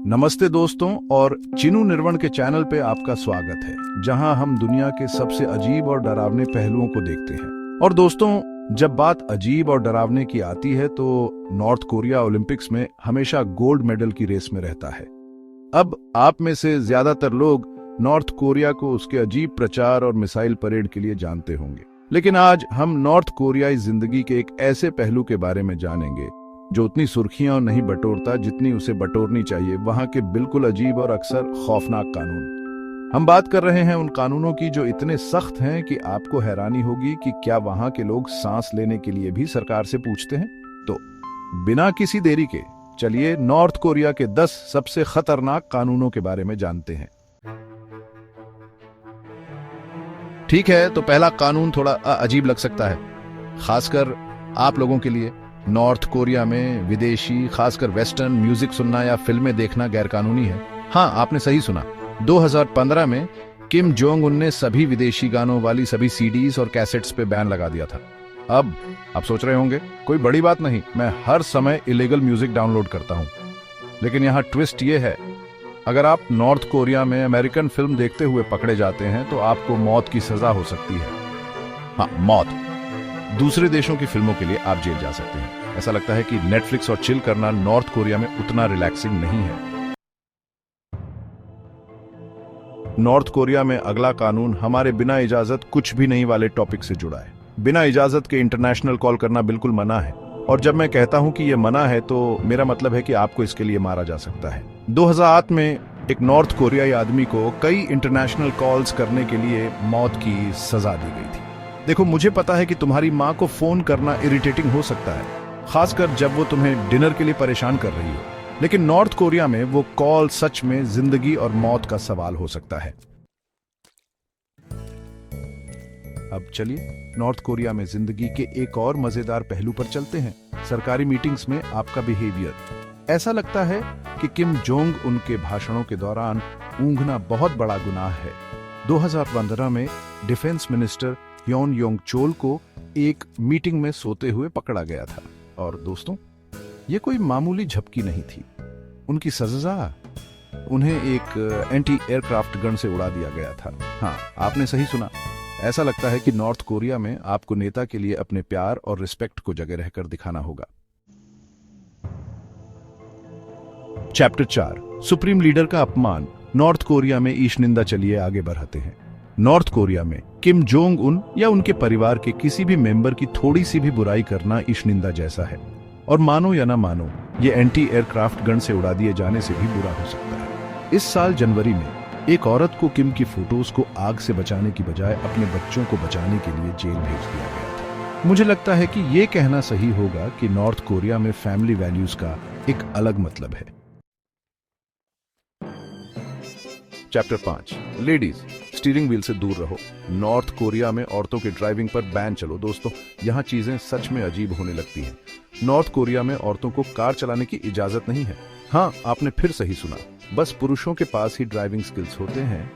नमस्ते दोस्तों, और चिनू निर्वण के चैनल पे आपका स्वागत है, जहां हम दुनिया के सबसे अजीब और डरावने पहलुओं को देखते हैं। और दोस्तों, जब बात अजीब और डरावने की आती है तो नॉर्थ कोरिया ओलंपिक्स में हमेशा गोल्ड मेडल की रेस में रहता है। अब आप में से ज्यादातर लोग नॉर्थ कोरिया को उसके अजीब प्रचार और मिसाइल परेड के लिए जानते होंगे, लेकिन आज हम नॉर्थ कोरियाई जिंदगी के एक ऐसे पहलू के बारे में जानेंगे जो उतनी सुर्खियां नहीं बटोरता जितनी उसे बटोरनी चाहिए, वहां के बिल्कुल अजीब और अक्सर खौफनाक कानून। हम बात कर रहे हैं उन कानूनों की जो इतने सख्त हैं कि आपको हैरानी होगी कि क्या वहां के लोग सांस लेने के लिए भी सरकार से पूछते हैं। तो बिना किसी देरी के चलिए नॉर्थ कोरिया के 10 सबसे खतरनाक कानूनों के बारे में जानते हैं। ठीक है, तो पहला कानून थोड़ा अजीब लग सकता है, खासकर आप लोगों के लिए। नॉर्थ कोरिया में विदेशी, खासकर वेस्टर्न म्यूजिक सुनना या फिल्में देखना गैरकानूनी है। हाँ, आपने सही सुना। 2015 में किम जोंग उन ने सभी विदेशी गानों वाली सभी सीडीज और कैसेट्स पे बैन लगा दिया था। अब आप सोच रहे होंगे कोई बड़ी बात नहीं, मैं हर समय इलीगल म्यूजिक डाउनलोड करता हूं। लेकिन यहाँ ट्विस्ट ये है, अगर आप नॉर्थ कोरिया में अमेरिकन फिल्म देखते हुए पकड़े जाते हैं तो आपको मौत की सजा हो सकती है। हाँ, मौत। दूसरे देशों की फिल्मों के लिए आप जेल जा सकते हैं। ऐसा लगता है कि नेटफ्लिक्स और चिल करना नॉर्थ कोरिया में उतना रिलैक्सिंग नहीं है। नॉर्थ कोरिया में अगला कानून हमारे बिना इजाजत कुछ भी नहीं वाले टॉपिक से जुड़ा है। बिना इजाजत के इंटरनेशनल कॉल करना बिल्कुल मना है, और जब मैं कहता हूं कि यह मना है तो मेरा मतलब है कि आपको इसके लिए मारा जा सकता है। 2008 में एक नॉर्थ कोरियाई आदमी को कई इंटरनेशनल कॉल्स करने के लिए मौत की सजा दी गई थी। देखो, मुझे पता है कि तुम्हारी माँ को फोन करना इरिटेटिंग हो सकता है, खासकर जब वो तुम्हें डिनर के लिए परेशान कर रही हो, लेकिन नॉर्थ कोरिया में वो कॉल सच में जिंदगी और मौत का सवाल हो सकता है। अब चलिए नॉर्थ कोरिया में जिंदगी के एक और मजेदार पहलू पर चलते हैं, सरकारी मीटिंग्स में आपका बिहेवियर। ऐसा लगता है कि किम जोंग उनके भाषणों के दौरान ऊँघना बहुत बड़ा गुनाह है। 2015 में defence minister Hyeon Yong Chola को एक मीटिंग में सोते हुए पकड़ा गया था, और दोस्तों, ये कोई मामूली झपकी नहीं थी। उनकी सजा, उन्हें एक एंटी एयरक्राफ्ट गन से उड़ा दिया गया था। हाँ, आपने सही सुना। ऐसा लगता है कि नॉर्थ कोरिया में आपको नेता के लिए अपने प्यार और रिस्पेक्ट को जगह रहकर दिखाना होगा। चैप्टर 4, सुप्रीम लीडर का अपमान। नॉर्थ कोरिया में ईश निंदा। चलिए आगे बढ़ाते हैं। नॉर्थ कोरिया में किम जोंग उन या उनके परिवार के किसी भी मेंबर की थोड़ी सी भी बुराई करना ईश निंदा जैसा है, और मानो या ना मानो, ये एंटी एयरक्राफ्ट गन से उड़ा दिए जाने से भी बुरा हो सकता है। इस साल जनवरी में एक औरत को किम की फोटोज को आग से बचाने की बजाय अपने बच्चों को बचाने के लिए जेल भेज दिया गया था। मुझे लगता है कि ये कहना सही होगा कि नॉर्थ कोरिया में फैमिली वैल्यूज का एक अलग मतलब है। चैप्टर 5, लेडीज, स्टीयरिंग व्हील से दूर रहो। नॉर्थ कोरिया में औरतों के ड्राइविंग पर बैन। चलो दोस्तों, यहाँ चीजें सच में अजीब होने लगती हैं। नॉर्थ कोरिया में औरतों को कार चलाने की इजाजत नहीं है। हाँ, आपने फिर सही सुना, बस पुरुषों के पास ही ड्राइविंग स्किल्स होते हैं।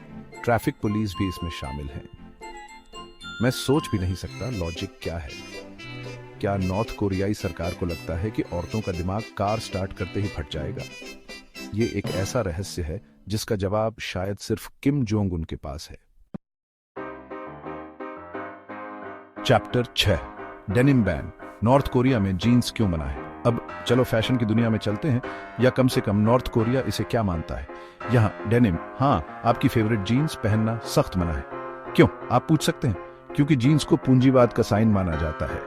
ट्रैफिक पुलिस भी इसमें शामिल है। मैं सोच भी नहीं सकता लॉजिक क्या है। क्या नॉर्थ कोरियाई सरकार को लगता है कि औरतों का दिमाग कार स्टार्ट करते ही फट जाएगा? ये एक ऐसा रहस्य है जिसका जवाब शायद सिर्फ किम जोंग उन के पास है। Chapter 6, denim ban. North Korea में जीन्स क्यों मना है? अब चलो फैशन की दुनिया में चलते हैं, या कम से कम नॉर्थ कोरिया इसे क्या मानता है। यहाँ डेनिम, हाँ, आपकी फेवरेट जीन्स पहनना सख्त मना है। क्यों, आप पूछ सकते हैं। क्योंकि जीन्स को पूंजीवाद का साइन माना जाता है,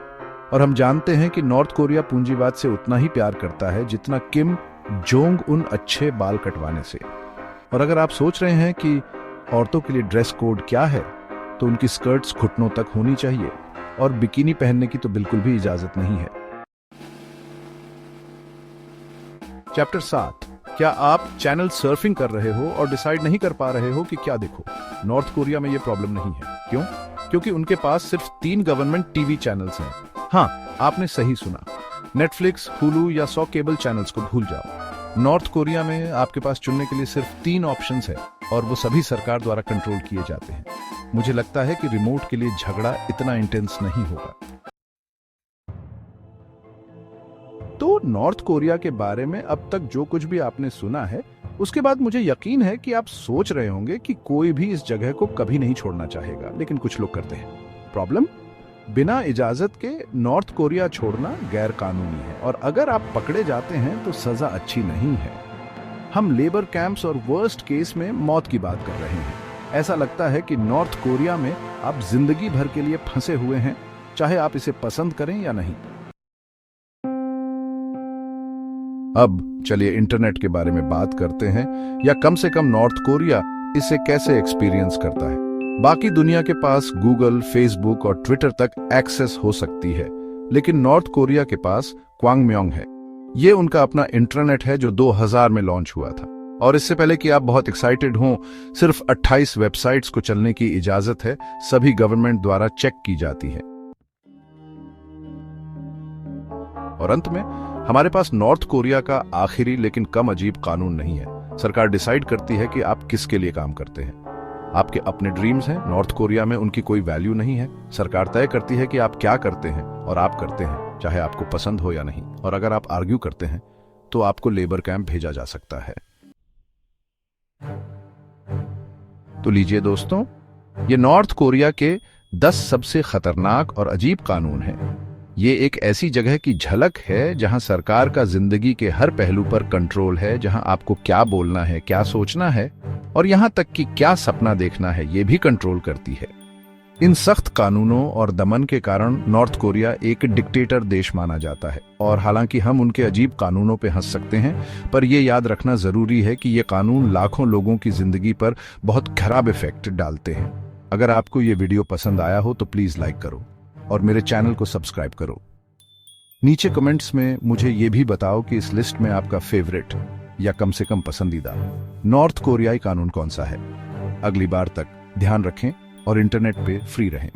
और हम जानते हैं कि नॉर्थ कोरिया पूंजीवाद से उतना ही प्यार करता है जितना किम जोंग उन अच्छे बाल कटवाने से। और अगर आप सोच रहे हैं कि औरतों के लिए ड्रेस कोड क्या है, तो उनकी स्कर्ट्स घुटनों तक होनी चाहिए, और बिकिनी पहनने की तो बिल्कुल भी इजाजत नहीं है। चैप्टर 7, क्या आप चैनल सर्फिंग कर रहे हो और डिसाइड नहीं कर पा रहे हो कि क्या देखो? नॉर्थ कोरिया में यह प्रॉब्लम नहीं है। क्यों? क्योंकि उनके पास सिर्फ 3 गवर्नमेंट टीवी चैनल्स हैं। हाँ, आपने सही सुना। नेटफ्लिक्स, हुलू या 100 केबल चैनल्स को भूल जाओ। नॉर्थ कोरिया में आपके पास चुनने के लिए सिर्फ 3 ऑप्शंस है, और वो सभी सरकार द्वारा कंट्रोल किए जाते हैं। मुझे लगता है कि रिमोट के लिए झगड़ा इतना इंटेंस नहीं होगा। तो नॉर्थ कोरिया के बारे में अब तक जो कुछ भी आपने सुना है, उसके बाद मुझे यकीन है कि आप सोच रहे होंगे कि कोई भी इस जगह को कभी नहीं छोड़ना चाहेगा, लेकिन कुछ लोग करते हैं। प्रॉब्लम, बिना इजाजत के नॉर्थ कोरिया छोड़ना गैर कानूनी है, और अगर आप पकड़े जाते हैं तो सजा अच्छी नहीं है। हम लेबर कैंप्स और वर्स्ट केस में मौत की बात कर रहे हैं। ऐसा लगता है कि नॉर्थ कोरिया में आप जिंदगी भर के लिए फंसे हुए हैं, चाहे आप इसे पसंद करें या नहीं। अब चलिए इंटरनेट के बारे में बात करते हैं, या कम से कम नॉर्थ कोरिया इसे कैसे एक्सपीरियंस करता है। बाकी दुनिया के पास गूगल, फेसबुक और ट्विटर तक एक्सेस हो सकती है, लेकिन नॉर्थ कोरिया के पास क्वांगम्योंग है। ये उनका अपना इंटरनेट है जो 2000 में लॉन्च हुआ था, और इससे पहले कि आप बहुत एक्साइटेड हों, सिर्फ 28 वेबसाइट्स को चलने की इजाजत है। सभी गवर्नमेंट द्वारा चेक की जाती है। और अंत में हमारे पास नॉर्थ कोरिया का आखिरी लेकिन कम अजीब कानून नहीं है। सरकार डिसाइड करती है कि आप किसके लिए काम करते हैं। आपके अपने ड्रीम्स हैं, नॉर्थ कोरिया में उनकी कोई वैल्यू नहीं है। सरकार तय करती है कि आप क्या करते हैं, और आप करते हैं, चाहे आपको पसंद हो या नहीं। और अगर आप आर्ग्यू करते हैं तो आपको लेबर कैंप भेजा जा सकता है। तो लीजिए दोस्तों, ये नॉर्थ कोरिया के 10 सबसे खतरनाक और अजीब कानून हैं। ये एक ऐसी जगह की झलक है जहां सरकार का जिंदगी के हर पहलू पर कंट्रोल है, जहां आपको क्या बोलना है, क्या सोचना है, और यहां तक कि क्या सपना देखना है, ये भी कंट्रोल करती है। इन सख्त कानूनों और दमन के कारण नॉर्थ कोरिया एक डिक्टेटर देश माना जाता है। और हालांकि हम उनके अजीब कानूनों पे हंस सकते हैं, पर यह याद रखना जरूरी है कि ये कानून लाखों लोगों की जिंदगी पर बहुत खराब इफेक्ट डालते हैं। अगर आपको ये वीडियो पसंद आया हो तो प्लीज लाइक करो और मेरे चैनल को सब्सक्राइब करो। नीचे कमेंट्स में मुझे ये भी बताओ कि इस लिस्ट में आपका फेवरेट या कम से कम पसंदीदा नॉर्थ कोरियाई कानून कौन सा है। अगली बार तक ध्यान रखें और इंटरनेट पे फ्री रहें।